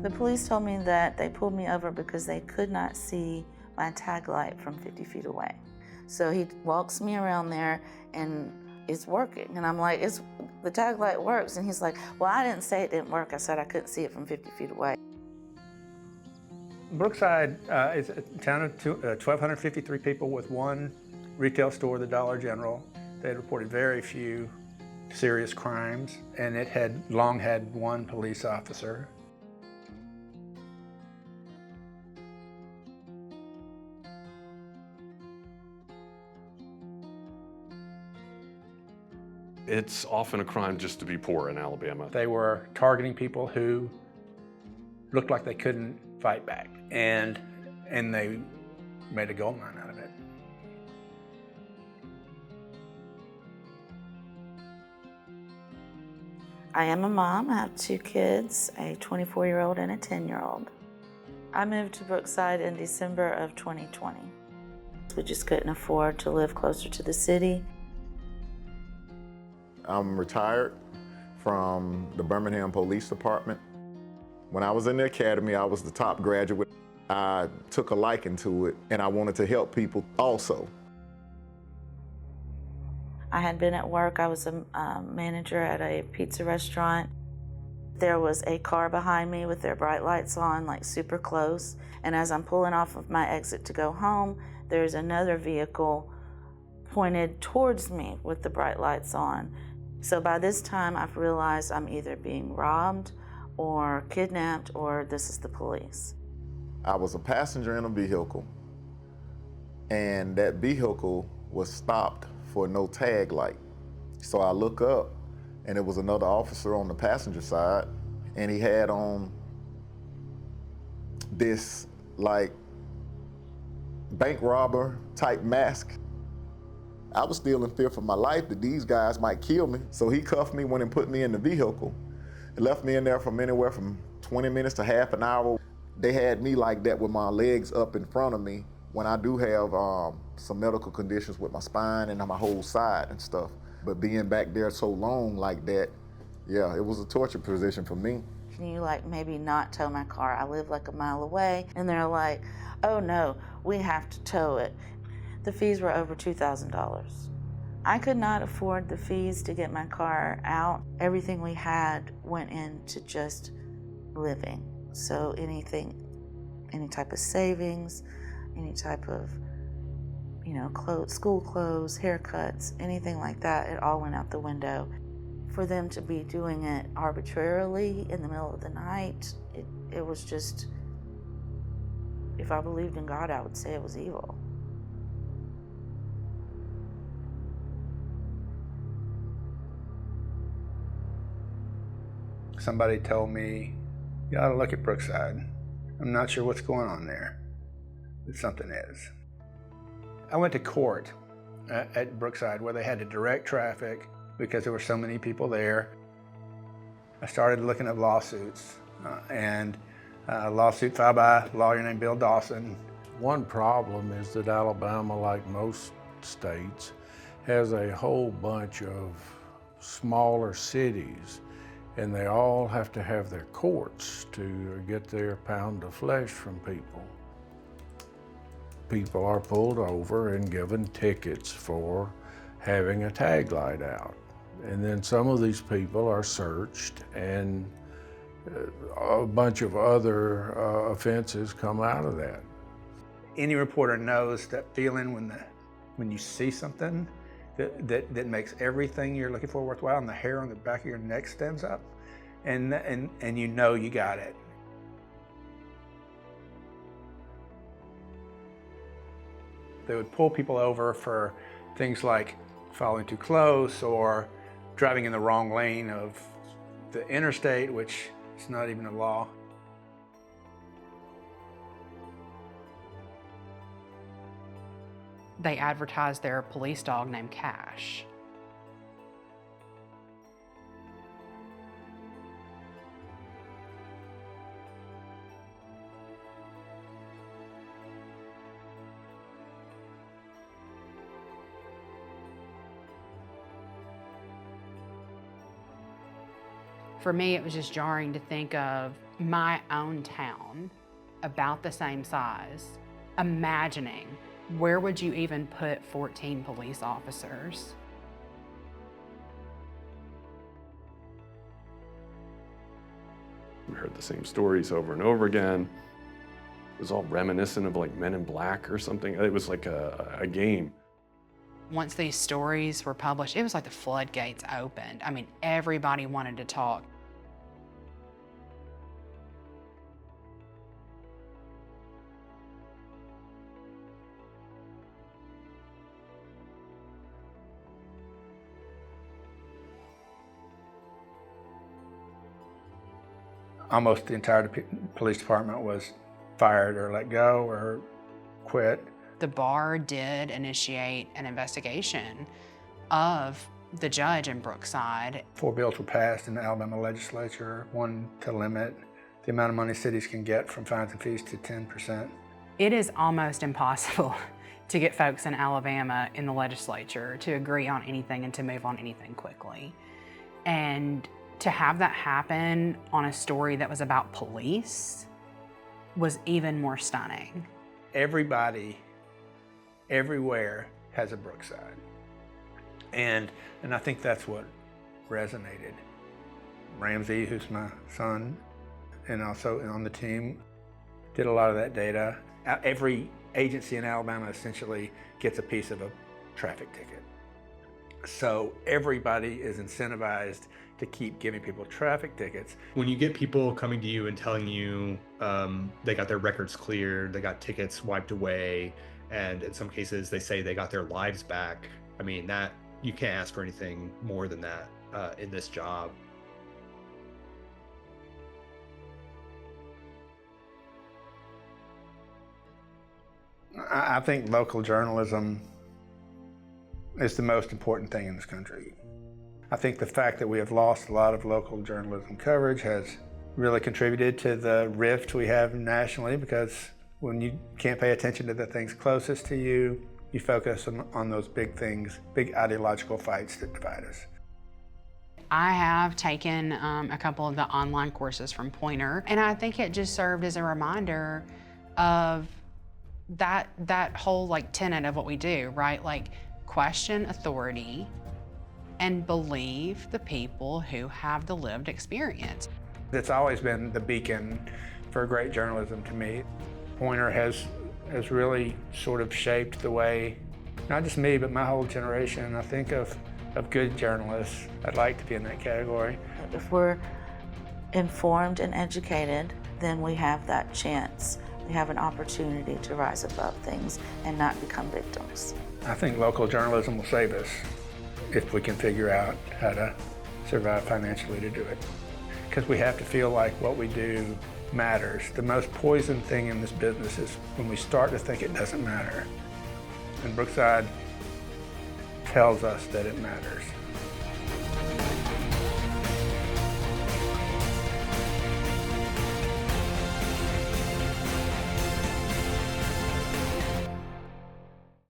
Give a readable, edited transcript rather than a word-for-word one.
The police told me that they pulled me over because they could not see my tag light from 50 feet away. So he walks me around there and it's working. And I'm like, the tag light works. And he's like, well, I didn't say it didn't work. I said I couldn't see it from 50 feet away. Brookside is a town of 1,253 people with one retail store, the Dollar General. They had reported very few serious crimes, and it had long had one police officer. It's often a crime just to be poor in Alabama. They were targeting people who looked like they couldn't fight back, and they made a gold mine out of it. I am a mom. I have 2 kids, a 24-year-old and a 10-year-old. I moved to Brookside in December of 2020. We just couldn't afford to live closer to the city. I'm retired from the Birmingham Police Department. When I was in the academy, I was the top graduate. I took a liking to it, and I wanted to help people also. I had been at work. I was a manager at a pizza restaurant. There was a car behind me with their bright lights on, like super close. And as I'm pulling off of my exit to go home, there's another vehicle pointed towards me with the bright lights on. So by this time, I've realized I'm either being robbed or kidnapped, or this is the police. I was a passenger in a vehicle, and that vehicle was stopped for no tag light. So I look up, and it was another officer on the passenger side, and he had on this like bank robber type mask. I was still in fear for my life that these guys might kill me. So he cuffed me, went and put me in the vehicle. It left me in there from anywhere from 20 minutes to half an hour. They had me like that with my legs up in front of me when I do have some medical conditions with my spine and my whole side and stuff. But being back there so long like that, yeah, it was a torture position for me. Can you maybe not tow my car? I live a mile away. And they're like, oh no, we have to tow it. The fees were over $2,000. I could not afford the fees to get my car out. Everything we had went into just living. So any type of savings, any type of, clothes, school clothes, haircuts, anything like that, it all went out the window. For them to be doing it arbitrarily in the middle of the night, it was just, if I believed in God, I would say it was evil. Somebody told me, you ought to look at Brookside. I'm not sure what's going on there, but something is. I went to court at Brookside where they had to direct traffic because there were so many people there. I started looking at lawsuits, and a lawsuit filed by a lawyer named Bill Dawson. One problem is that Alabama, like most states, has a whole bunch of smaller cities, and they all have to have their courts to get their pound of flesh from people. People are pulled over and given tickets for having a tag light out. And then some of these people are searched, and a bunch of other offenses come out of that. Any reporter knows that feeling when you see something that makes everything you're looking for worthwhile, and the hair on the back of your neck stands up, and you know you got it. They would pull people over for things like following too close or driving in the wrong lane of the interstate, which is not even a law. They advertised their police dog named Cash. For me, it was just jarring to think of my own town, about the same size, imagining where would you even put 14 police officers? We heard the same stories over and over again. It was all reminiscent of like Men in Black or something. It was like a game. Once these stories were published, it was like the floodgates opened. I mean, everybody wanted to talk. Almost the entire police department was fired or let go or quit. The bar did initiate an investigation of the judge in Brookside. 4 bills were passed in the Alabama legislature, one to limit the amount of money cities can get from fines and fees to 10%. It is almost impossible to get folks in Alabama in the legislature to agree on anything and to move on anything quickly. And to have that happen on a story that was about police was even more stunning. Everybody, everywhere has a Brookside. And I think that's what resonated. Ramsey, who's my son, and also on the team, did a lot of that data. Every agency in Alabama essentially gets a piece of a traffic ticket. So everybody is incentivized to keep giving people traffic tickets. When you get people coming to you and telling you they got their records cleared, they got tickets wiped away, and in some cases they say they got their lives back, I mean, that you can't ask for anything more than that in this job. I think local journalism is the most important thing in this country. I think the fact that we have lost a lot of local journalism coverage has really contributed to the rift we have nationally, because when you can't pay attention to the things closest to you, you focus on those big things, big ideological fights that divide us. I have taken a couple of the online courses from Poynter, and I think it just served as a reminder of that whole like tenet of what we do, right? Like, question authority and believe the people who have the lived experience. It's always been the beacon for great journalism to me. Poynter has really sort of shaped the way, not just me, but my whole generation, I think of good journalists. I'd like to be in that category. If we're informed and educated, then we have that chance. We have an opportunity to rise above things and not become victims. I think local journalism will save us if we can figure out how to survive financially to do it. Because we have to feel like what we do matters. The most poison thing in this business is when we start to think it doesn't matter. And Brookside tells us that it matters.